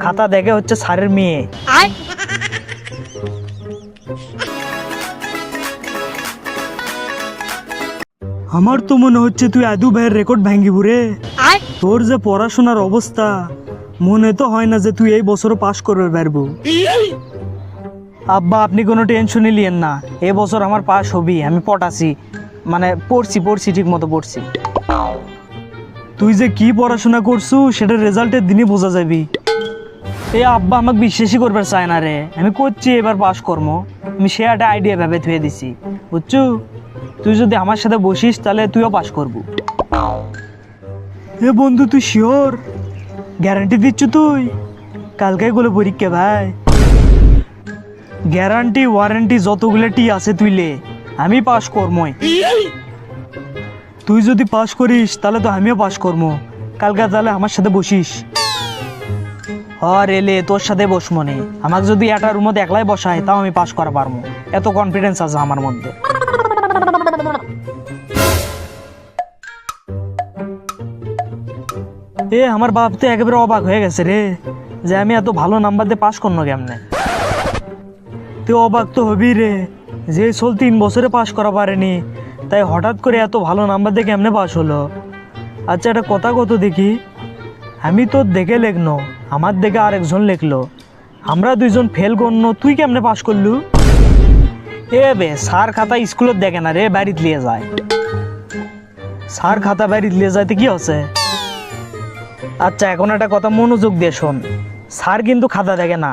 খাতা দেখে হচ্ছে স্যারের মেয়ে। আমার তো মনে হচ্ছে তুই আদু ভাইয়ের রেকর্ড ভাঙ্গিবু রে। তোর যে পড়াশোনার অবস্থা, মনে তো হয় না যে তুই এই বছরও পাশ করবে পারবো। আব্বা আপনি কোনো টেনশনই লিয়েন না, এ বছর আমার পাস হবি। আমি পড়াছি, মানে পড়ছি ঠিক মতো পড়ছি। তুই যে কি পড়াশোনা করছু সেটার রেজাল্টের দিনই বোঝা যাবি। এ আব্বা আমাকে বিশ্বাসই করবার চায় না রে। আমি করছি এবার পাস করবো, আমি সে একটা আইডিয়া ভেবে থুয়ে দিছি বুঝছু। তুই যদি আমার সাথে বসিস তাহলে তুইও পাস করবো। এ বন্ধু তুই শিওর? গ্যারান্টি দিচ্ছ তুই? কালকে গুলো পরীক্ষা ভাই। গ্যারান্টি ওয়ারেন্টি যতগুলো টি আছে তুই লে, আমি পাস করবই। তুই যদি পাস করিস তাহলে তো আমিও পাস করবো। কালকে তাহলে আমার সাথে বসিস। রে তোর সাথে বসমো নে। আমাকে যদি একটা রুম মধ্যে একলাই বসায় তাও আমি পাস করা পারবো, এত কনফিডেন্স আছে আমার মধ্যে। আমার বাপ তো একেবারে অবাক হয়ে গেছে রে, যে আমি এত ভালো নাম্বার দিয়ে পাস করবো কেমনে। তুই অবাক তো হবি রে, যে চল 3 বছরে পাস করা পারেনি, তাই হঠাৎ করে এত ভালো নাম্বার দিয়ে কেমনে পাস হলো। আচ্ছা একটা কথা কত দেখি, আমি তোর দেখে লেখনো, আমার দেখে আরেকজন লেখলো, আমরা দুইজন ফেল করলো, তুই কেমনে পাস করলু? স্যার খাতা স্কুলত দেখে না রে, বাড়িতে লিয়ে যায়। স্যার খাতা বাড়িতে লিয়ে যাইতে কি হচ্ছে? আচ্ছা এখন একটা কথা মনোযোগ দিয়ে শোন, স্যার কিন্তু খাতা দেখে না,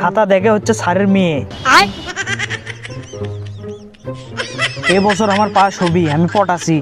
খাতা দেখে হচ্ছে স্যারের মেয়ে। এ বছর আমার পাস হবি, আমি পটাছি।